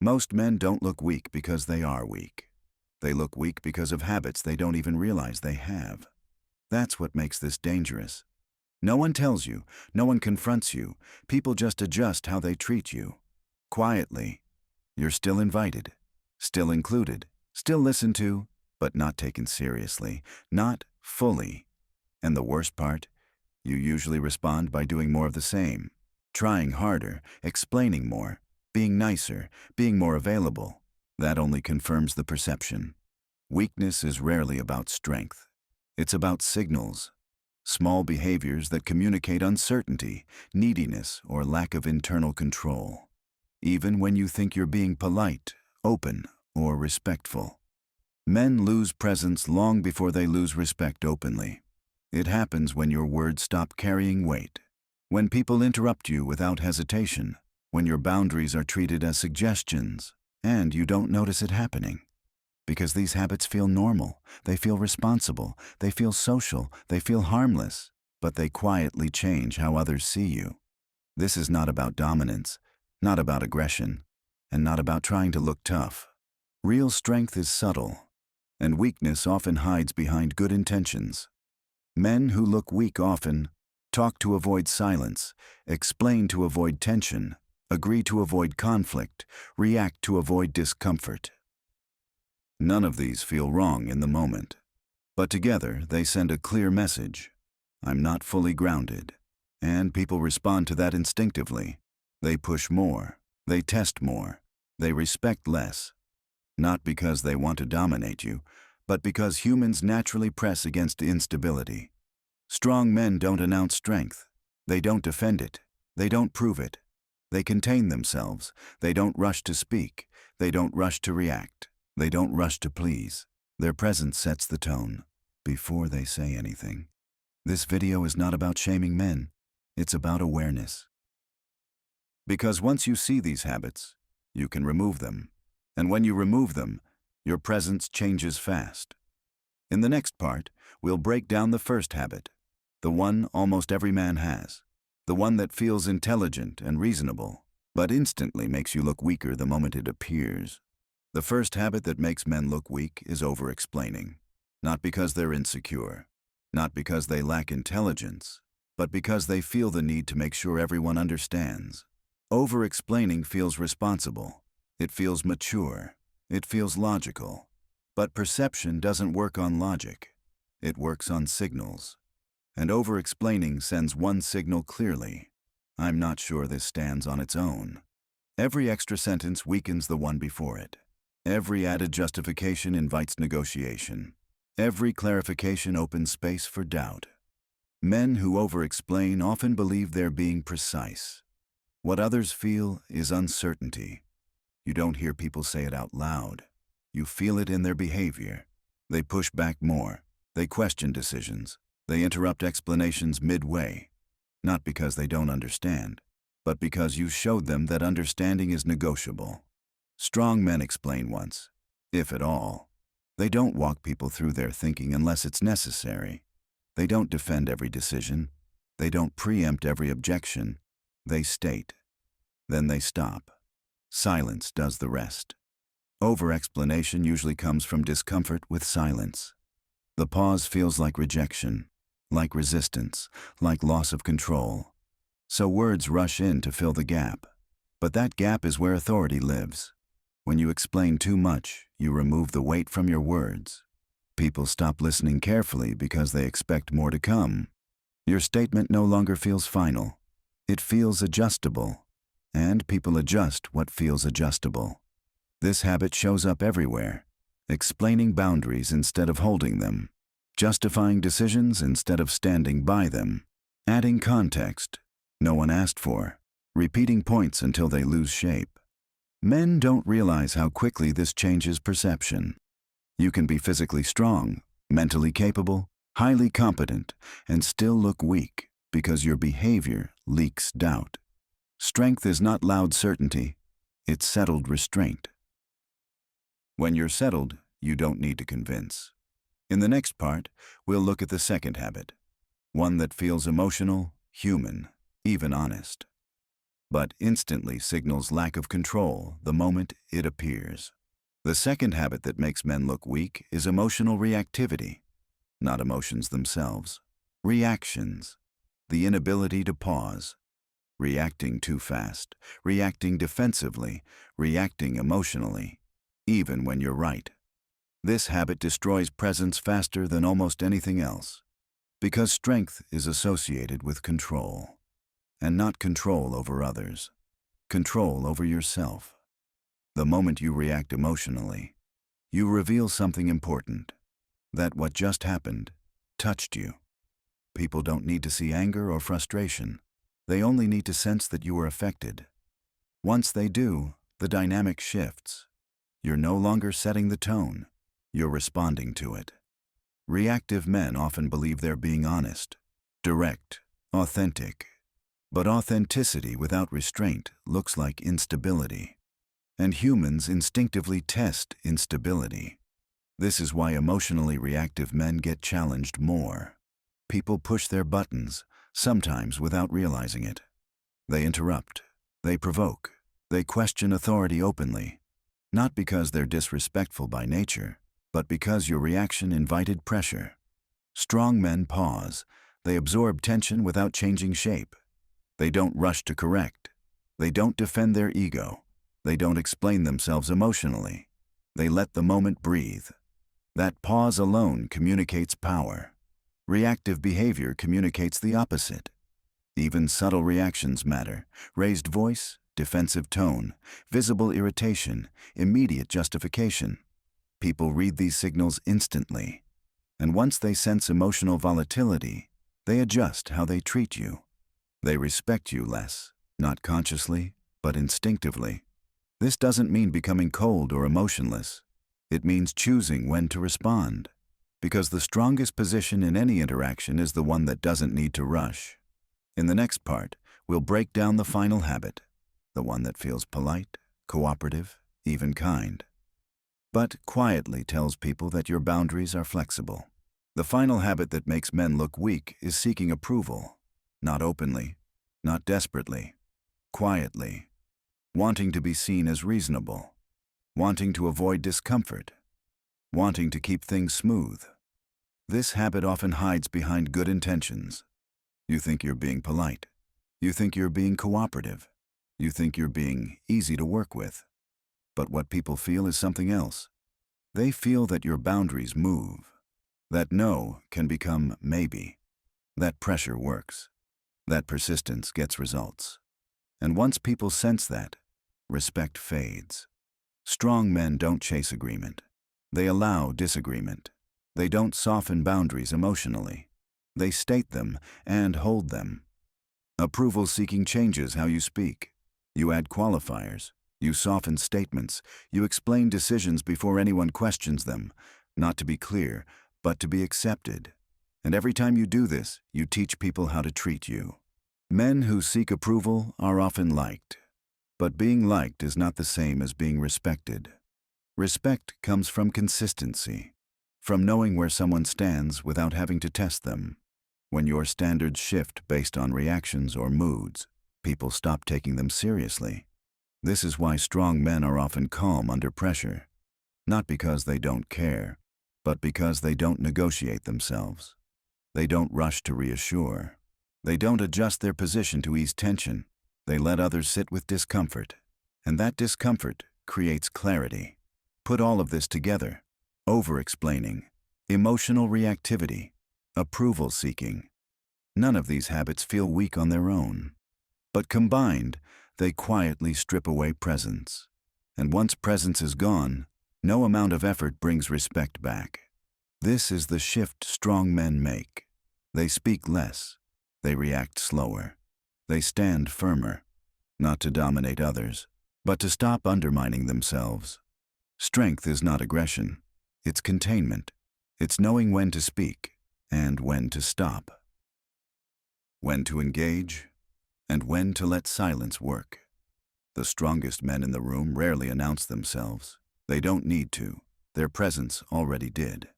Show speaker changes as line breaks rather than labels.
Most men don't look weak because they are weak. They look weak because of habits they don't even realize they have. That's what makes this dangerous. No one tells you, no one confronts you, people just adjust how they treat you. Quietly, you're still invited, still included, still listened to, but not taken seriously, not fully. And the worst part, you usually respond by doing more of the same, trying harder, explaining more, being nicer, being more available. That only confirms the perception. Weakness is rarely about strength. It's about signals, small behaviors that communicate uncertainty, neediness, or lack of internal control. Even when you think you're being polite, open, or respectful. Men lose presence long before they lose respect openly. It happens when your words stop carrying weight, when people interrupt you without hesitation, when your boundaries are treated as suggestions, and you don't notice it happening. Because these habits feel normal, they feel responsible, they feel social, they feel harmless, but they quietly change how others see you. This is not about dominance, not about aggression, and not about trying to look tough. Real strength is subtle, and weakness often hides behind good intentions. Men who look weak often talk to avoid silence, explain to avoid tension, agree to avoid conflict, react to avoid discomfort. None of these feel wrong in the moment, but together they send a clear message. I'm not fully grounded. And people respond to that instinctively. They push more, they test more, they respect less. Not because they want to dominate you, but because humans naturally press against instability. Strong men don't announce strength. They don't defend it. They don't prove it. They contain themselves. They don't rush to speak. They don't rush to react. They don't rush to please. Their presence sets the tone before they say anything. This video is not about shaming men. It's about awareness. Because once you see these habits, you can remove them. And when you remove them, your presence changes fast. In the next part, we'll break down the first habit, the one almost every man has, the one that feels intelligent and reasonable, but instantly makes you look weaker the moment it appears. The first habit that makes men look weak is over-explaining, not because they're insecure, not because they lack intelligence, but because they feel the need to make sure everyone understands. Over-explaining feels responsible. It feels mature. It feels logical. But perception doesn't work on logic. It works on signals. And over-explaining sends one signal clearly. I'm not sure this stands on its own. Every extra sentence weakens the one before it. Every added justification invites negotiation. Every clarification opens space for doubt. Men who over-explain often believe they're being precise. What others feel is uncertainty. You don't hear people say it out loud. You feel it in their behavior. They push back more. They question decisions. They interrupt explanations midway. Not because they don't understand, but because you showed them that understanding is negotiable. Strong men explain once, if at all. They don't walk people through their thinking unless it's necessary. They don't defend every decision. They don't preempt every objection. They state. Then they stop. Silence does the rest. Over-explanation usually comes from discomfort with silence. The pause feels like rejection, like resistance, like loss of control. So words rush in to fill the gap. But that gap is where authority lives. When you explain too much, you remove the weight from your words. People stop listening carefully because they expect more to come. Your statement no longer feels final. It feels adjustable. And people adjust what feels adjustable. This habit shows up everywhere. Explaining boundaries instead of holding them. Justifying decisions instead of standing by them. Adding context no one asked for. Repeating points until they lose shape. Men don't realize how quickly this changes perception. You can be physically strong, mentally capable, highly competent, and still look weak because your behavior leaks doubt. Strength is not loud certainty, it's settled restraint. When you're settled, you don't need to convince. In the next part, we'll look at the second habit, one that feels emotional, human, even honest. but instantly signals lack of control the moment it appears. The second habit that makes men look weak is emotional reactivity, not emotions themselves. Reactions, the inability to pause, reacting too fast, reacting defensively, reacting emotionally, even when you're right. This habit destroys presence faster than almost anything else, because strength is associated with control, and not control over others, control over yourself. The moment you react emotionally, you reveal something important, that what just happened touched you. People don't need to see anger or frustration. They only need to sense that you were affected. Once they do, the dynamic shifts. You're no longer setting the tone. You're responding to it. Reactive men often believe they're being honest, direct, authentic. But authenticity without restraint looks like instability. And humans instinctively test instability. This is why emotionally reactive men get challenged more. People push their buttons, sometimes without realizing it. They interrupt, they provoke, they question authority openly, not because they're disrespectful by nature, but because your reaction invited pressure. Strong men pause. They absorb tension without changing shape. They don't rush to correct. They don't defend their ego. They don't explain themselves emotionally. They let the moment breathe. That pause alone communicates power. Reactive behavior communicates the opposite. Even subtle reactions matter. Raised voice, defensive tone, visible irritation, immediate justification. People read these signals instantly. And once they sense emotional volatility, they adjust how they treat you. They respect you less, not consciously, but instinctively. This doesn't mean becoming cold or emotionless. It means choosing when to respond. Because the strongest position in any interaction is the one that doesn't need to rush. In the next part, we'll break down the final habit, the one that feels polite, cooperative, even kind, but quietly tells people that your boundaries are flexible. The final habit that makes men look weak is seeking approval, not openly, not desperately, quietly, wanting to be seen as reasonable, wanting to avoid discomfort, wanting to keep things smooth. This habit often hides behind good intentions. You think you're being polite. You think you're being cooperative. You think you're being easy to work with. But what people feel is something else. They feel that your boundaries move, that no can become maybe, that pressure works, that persistence gets results. And once people sense that, respect fades. Strong men don't chase agreement. They allow disagreement. They don't soften boundaries emotionally. They state them and hold them. Approval seeking changes how you speak. You add qualifiers. You soften statements. You explain decisions before anyone questions them, not to be clear, but to be accepted. And every time you do this, you teach people how to treat you. Men who seek approval are often liked. But being liked is not the same as being respected. Respect comes from consistency, from knowing where someone stands without having to test them. When your standards shift based on reactions or moods, people stop taking them seriously. This is why strong men are often calm under pressure, not because they don't care, but because they don't negotiate themselves. They don't rush to reassure. They don't adjust their position to ease tension. They let others sit with discomfort, and that discomfort creates clarity. Put all of this together: over-explaining, emotional reactivity, approval seeking. None of these habits feel weak on their own. But combined, they quietly strip away presence. And once presence is gone, no amount of effort brings respect back. This is the shift strong men make. They speak less. They react slower. They stand firmer, not to dominate others, but to stop undermining themselves. Strength is not aggression. It's containment. It's knowing when to speak and when to stop. When to engage and when to let silence work. The strongest men in the room rarely announce themselves. They don't need to. Their presence already did.